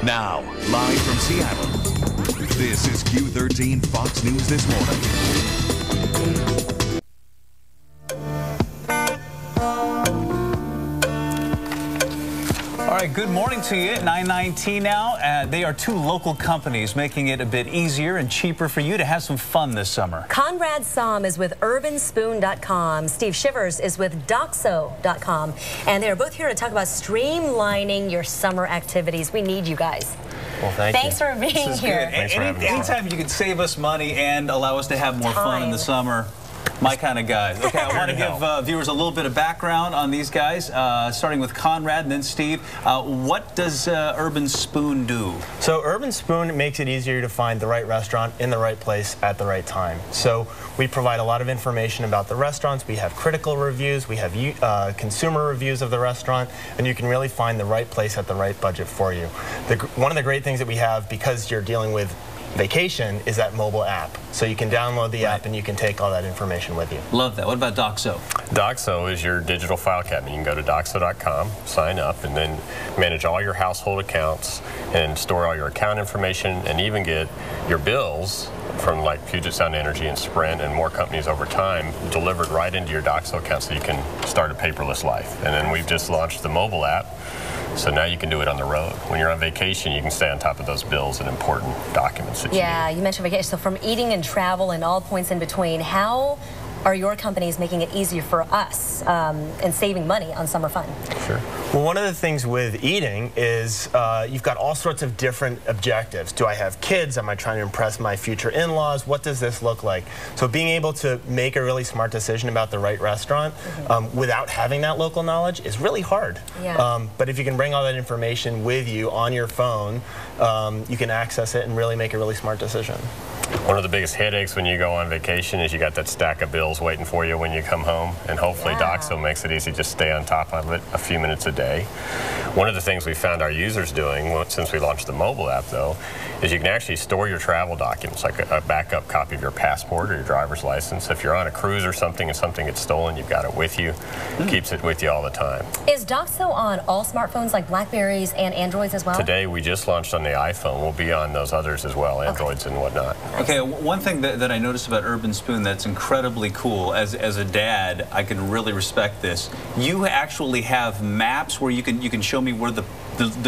Now, live from Seattle, this is Q13 Fox News This Morning. All right, good morning to you. 9:19 now. They are two local companies making it a bit easier and cheaper for you to have some fun this summer. Conrad Somm is with UrbanSpoon.com. Steve Shivers is with Doxo.com. And they are both here to talk about streamlining your summer activities. We need you guys. Well, Thanks for being here. Thanks for having us. Anytime you can save us money and allow us to have more fun in the summer, my kind of guys. Okay, I want to give viewers a little bit of background on these guys, starting with Conrad and then Steve. What does Urban Spoon do? So Urban Spoon makes it easier to find the right restaurant in the right place at the right time. So we provide a lot of information about the restaurants. We have critical reviews. We have consumer reviews of the restaurant, and you can really find the right place at the right budget for you. One of the great things that we have, because you're dealing with vacation, is that mobile app. So you can download the app and you can take all that information with you. Love that. What about Doxo? Doxo is your digital file cabinet. You can go to Doxo.com, sign up, and then manage all your household accounts and store all your account information, and even get your bills from like Puget Sound Energy and Sprint and more companies over time delivered right into your Doxo account, so you can start a paperless life. And then we've just launched the mobile app, so now you can do it on the road. When you're on vacation, you can stay on top of those bills and important documents that you need. You mentioned vacation. So from eating and travel and all points in between, how are your companies making it easier for us and saving money on summer fun? Sure. Well, one of the things with eating is you've got all sorts of different objectives. Do I have kids? Am I trying to impress my future in-laws? What does this look like? So being able to make a really smart decision about the right restaurant without having that local knowledge is really hard. But if you can bring all that information with you on your phone, you can access it and really make a really smart decision. One of the biggest headaches when you go on vacation is you got that stack of bills waiting for you when you come home, and hopefully Doxo makes it easy to just stay on top of it a few minutes a day. One of the things we found our users doing since we launched the mobile app, though, is you can actually store your travel documents, like a backup copy of your passport or your driver's license. If you're on a cruise or something and something gets stolen, you've got it with you. Keeps it with you all the time. Is Doxo on all smartphones like Blackberries and Androids as well? Today we just launched on the iPhone. We'll be on those others as well, Androids and whatnot. Okay, one thing that I noticed about Urban Spoon that's incredibly cool, as a dad, I can really respect this. You actually have maps where you can show me where the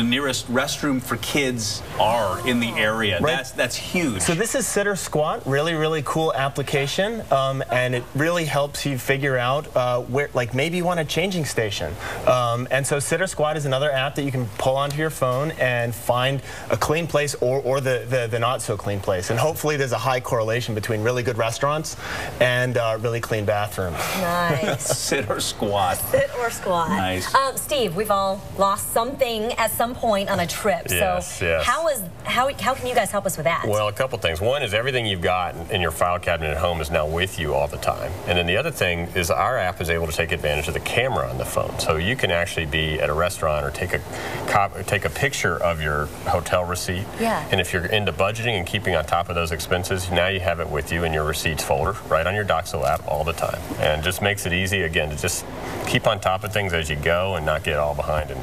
nearest restroom for kids are in the area. That's huge. So this is Sit or Squat, really cool application, and it really helps you figure out where, like maybe you want a changing station. And so Sit or Squat is another app that you can pull onto your phone and find a clean place or the not so clean place. And hopefully there's a high correlation between really good restaurants and really clean bathrooms. Nice. Sit or Squat. Sit or Squat. Nice. Steve, we've all lost something at some point on a trip. Yes, so how can you guys help us with that? Well, a couple things. One is everything you've got in your file cabinet at home is now with you all the time. And then the other thing is our app is able to take advantage of the camera on the phone. So you can actually be at a restaurant or take a picture of your hotel receipt. And if you're into budgeting and keeping on top of those expenses, now you have it with you in your receipts folder right on your Doxo app all the time. And just makes it easy, again, to just keep on top of things as you go and not get all behind and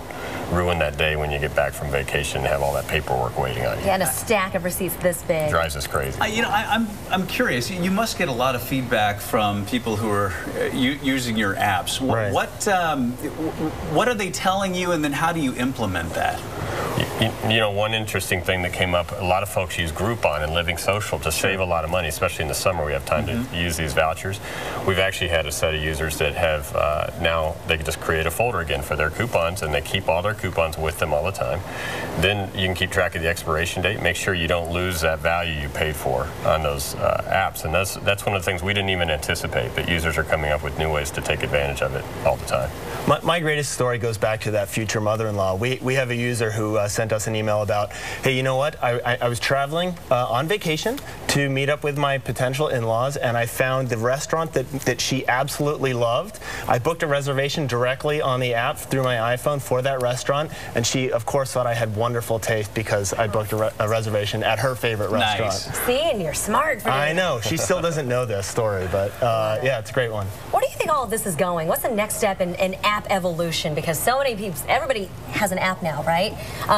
ruin that day when you get back from vacation and have all that paperwork waiting on you. And a stack of receipts this big. Drives us crazy. You know, I'm curious. You must get a lot of feedback from people who are using your apps. What are they telling you, and then how do you implement that? You know, one interesting thing that came up, a lot of folks use Groupon and Living Social to save a lot of money, especially in the summer. We have time to use these vouchers. We've actually had a set of users that have now, they can just create a folder again for their coupons, and they keep all their coupons with them all the time. Then you can keep track of the expiration date, make sure you don't lose that value you paid for on those apps. And that's one of the things we didn't even anticipate, that users are coming up with new ways to take advantage of it all the time. My greatest story goes back to that future mother-in-law. We have a user who sent us an email about, hey, you know what, I was traveling on vacation to meet up with my potential in-laws, and I found the restaurant that she absolutely loved. I booked a reservation directly on the app through my iPhone for that restaurant, and she, of course, thought I had wonderful taste because I booked a reservation at her favorite restaurant. See, and you're smart for I know. She still doesn't know this story, but yeah, it's a great one. Where do you think all of this is going? What's the next step in app evolution? Because so many people, everybody has an app now, right?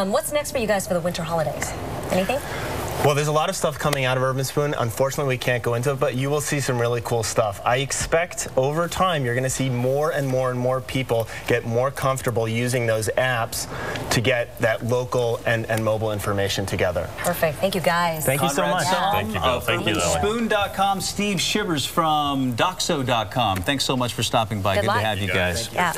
What's next for you guys for the winter holidays? Anything? Well, there's a lot of stuff coming out of Urban Spoon. Unfortunately, we can't go into it, but you will see some really cool stuff. I expect over time you're going to see more and more and more people get more comfortable using those apps to get that local and mobile information together. Perfect. Thank you, guys. Thank you so much. Thank you, Bill. Thank you, Lily. Spoon.com, Steve Shivers from Doxo.com. Thanks so much for stopping by. Good Good luck. to have you guys. Yeah.